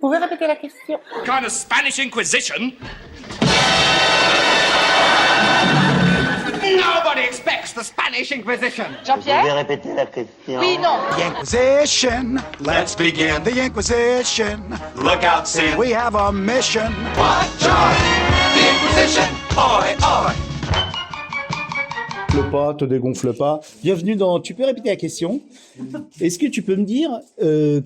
Pouvez répéter la question? Kind of Spanish Inquisition? Nobody expects the Spanish Inquisition. Jean-Pierre? Pouvez répéter la question? Oui, non. The Inquisition, let's begin the Inquisition. Look out, Sin. We have a mission. Watch out! The Inquisition! Oi, oi! Pas, te dégonfle pas. Bienvenue dans Tu peux répéter la question. Est-ce que tu peux me dire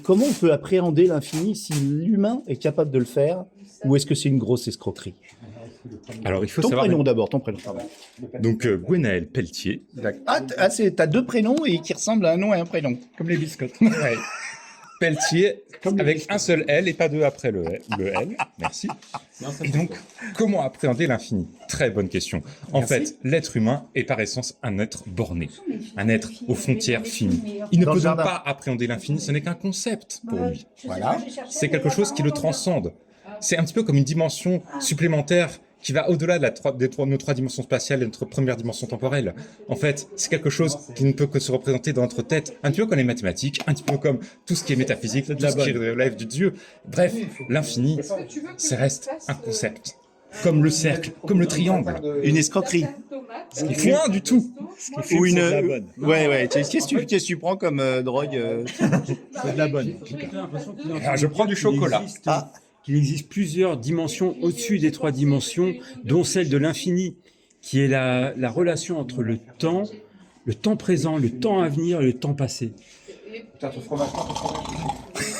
comment on peut appréhender l'infini si l'humain est capable de le faire, ou est-ce que c'est une grosse escroquerie? Alors, il faut Ton savoir... prénom d'abord, ton prénom. Pardon. Donc, Gwenaël Pelletier. T'as deux prénoms et qui ressemblent à un nom et un prénom, comme les biscottes. Ouais. Pelletier, avec un seul L et pas deux après le L. Merci. Et donc, comment appréhender l'infini? Très bonne question. En fait, l'être humain est par essence un être borné, un être aux frontières finies. Il ne peut donc pas appréhender l'infini, ce n'est qu'un concept pour lui. Voilà. C'est quelque chose qui le transcende. C'est un petit peu comme une dimension supplémentaire qui va au-delà de nos trois dimensions spatiales et notre première dimension temporelle. En fait, c'est quelque chose qui ne peut que se représenter dans notre tête, un petit peu comme les mathématiques, un petit peu comme tout ce qui est métaphysique, tout ce qui relève du Dieu. Bref, l'infini, ça reste un concept. Comme le cercle, comme le triangle. Une escroquerie. Rien du tout. Ou une... Ouais. Qu'est-ce que tu prends comme drogue C'est de la bonne. Je prends du chocolat. Qu'il existe plusieurs dimensions au-dessus des trois dimensions, dont celle de l'infini, qui est la relation entre le temps présent, le temps à venir et le temps passé.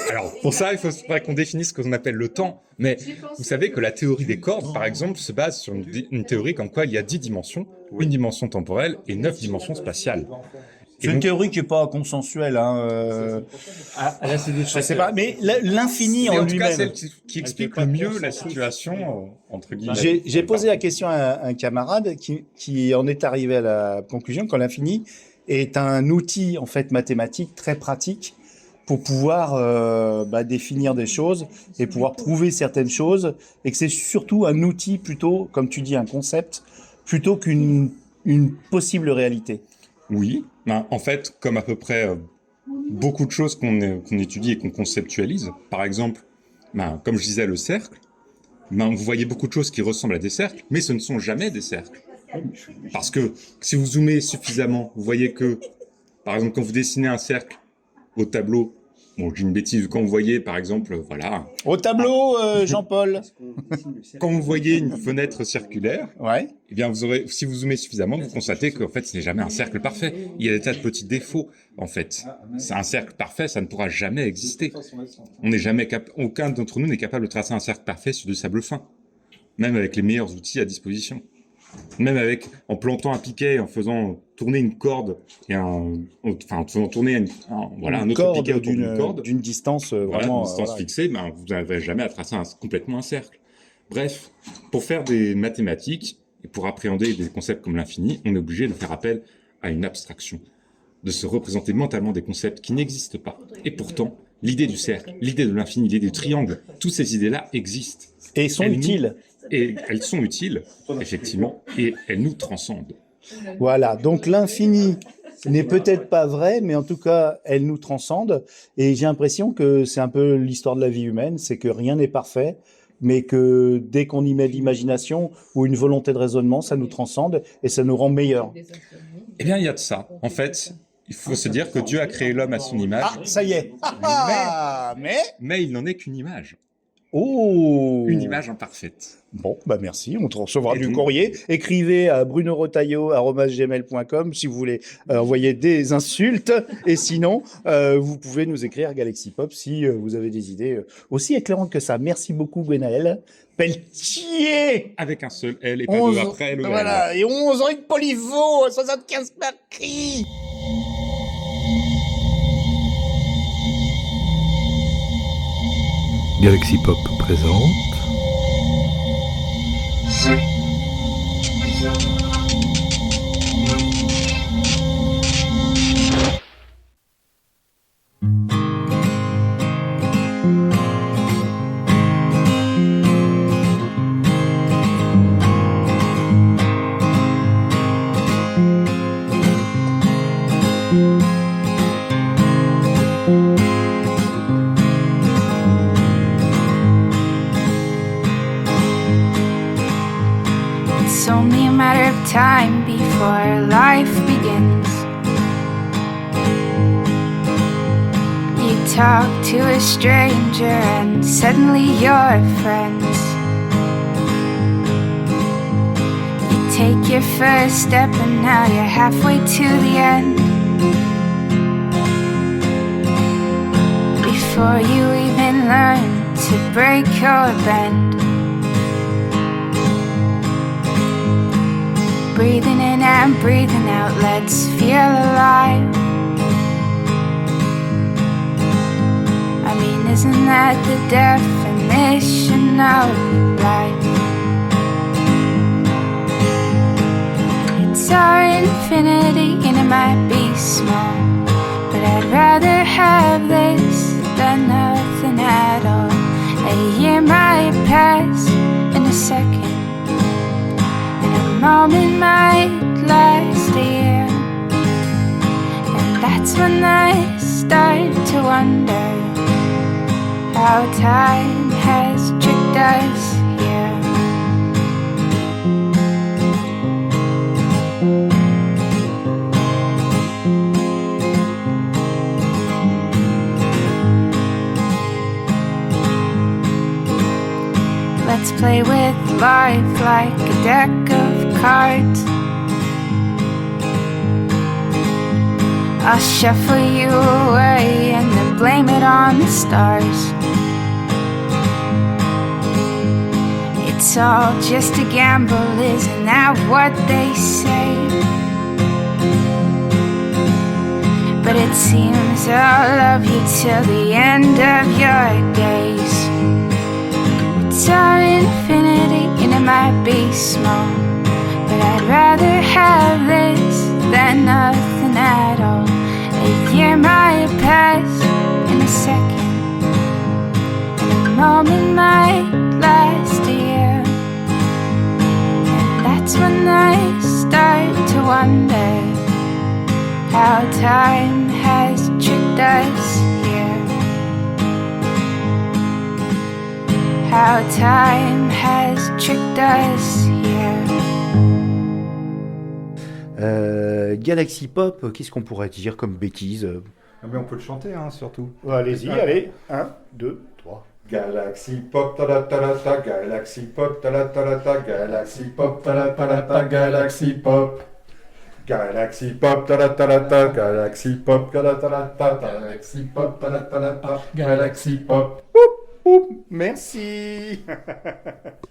Alors, pour ça, il faudrait qu'on définisse ce qu'on appelle le temps. Mais vous savez que la théorie des cordes, par exemple, se base sur une théorie comme quoi il y a 10 dimensions, une dimension temporelle et 9 dimensions spatiales. C'est une théorie qui n'est pas consensuelle. Là, je sais pas, mais l'infini en tout lui-même. cas, celle qui explique le mieux la situation, entre guillemets. J'ai posé la question à un camarade qui en est arrivé à la conclusion que l'infini est un outil en fait mathématique très pratique pour pouvoir définir des choses et pouvoir prouver certaines choses, et que c'est surtout un outil plutôt, comme tu dis, un concept, plutôt qu'une possible réalité. Oui, en fait, comme à peu près beaucoup de choses qu'on étudie et qu'on conceptualise, par exemple, comme je disais, le cercle, vous voyez beaucoup de choses qui ressemblent à des cercles, mais ce ne sont jamais des cercles. Parce que si vous zoomez suffisamment, vous voyez que, par exemple, quand vous dessinez un cercle au tableau, bon, j'ai une bêtise, quand vous voyez, par exemple, voilà... Au tableau, Jean-Paul. Quand vous voyez une fenêtre circulaire, ouais. Eh bien, si vous zoomez suffisamment, vous constatez qu'en fait, ce n'est jamais un cercle parfait. Il y a des tas de petits défauts, en fait. C'est un cercle parfait, ça ne pourra jamais exister. Aucun d'entre nous n'est capable de tracer un cercle parfait sur du sable fin. Même avec les meilleurs outils à disposition. Même en plantant un piquet, en faisant tourner une corde en faisant tourner un autre piquet autour d'une corde. D'une distance vraiment... Une distance fixée, vous n'arriverez jamais à tracer complètement un cercle. Bref, pour faire des mathématiques et pour appréhender des concepts comme l'infini, on est obligé de faire appel à une abstraction, de se représenter mentalement des concepts qui n'existent pas. Et pourtant, l'idée du cercle, l'idée de l'infini, l'idée du triangle, toutes ces idées-là existent. Et sont utiles. Et elles sont utiles, effectivement, et elles nous transcendent. Voilà, donc l'infini n'est peut-être pas vrai, mais en tout cas, elle nous transcende. Et j'ai l'impression que c'est un peu l'histoire de la vie humaine, c'est que rien n'est parfait, mais que dès qu'on y met de l'imagination ou une volonté de raisonnement, ça nous transcende et ça nous rend meilleurs. Eh bien, il y a de ça. En fait, il faut se dire que Dieu a créé l'homme à son image. Ah, ça y est. Mais il n'en est qu'une image. Oh. Une image imparfaite. Bon, merci, on te recevra du courrier. Écrivez à brunorotaillot@gmail.com si vous voulez envoyer des insultes. Et sinon, vous pouvez nous écrire à Galaxy Pop si vous avez des idées aussi éclairantes que ça. Merci beaucoup, Gwenaël Pelletier. Avec un seul L et pas deux après le L. Voilà, et 11 ans de Polivo, 75 par cri. Galaxy Pop présente only a matter of time before life begins. You talk to a stranger and suddenly you're friends. You take your first step and now you're halfway to the end. Before you even learn to break or bend. Breathing in and breathing out, let's feel alive. I mean, isn't that the definition of life? It's our infinity and it might be small, but I'd rather have this than nothing at all. A year might pass in a second, and a moment might last a year. And that's when I start to wonder how time has tricked us here. Let's play with life like a deck of cards. I'll shuffle you away and then blame it on the stars. It's all just a gamble, isn't that what they say? But it seems I'll love you till the end of your days. It's our infinity and it might be small, but I'd rather have this than nothing at all. A year might pass in a second, and a moment might last a year. And that's when I start to wonder how time has tricked us here. How time has tricked us here. Galaxy Pop, qu'est-ce qu'on pourrait dire comme bêtise? Ah, mais on peut le chanter, hein, surtout. Allez-y, allez. 1, 2, 3. Galaxy Pop, ta ta ta, Galaxy Pop, ta ta, Galaxy Pop, ta ta, Galaxy Pop. Galaxy Pop, ta ta, Galaxy Pop, ta ta, Galaxy Pop, ta ta, Galaxy Pop. Merci.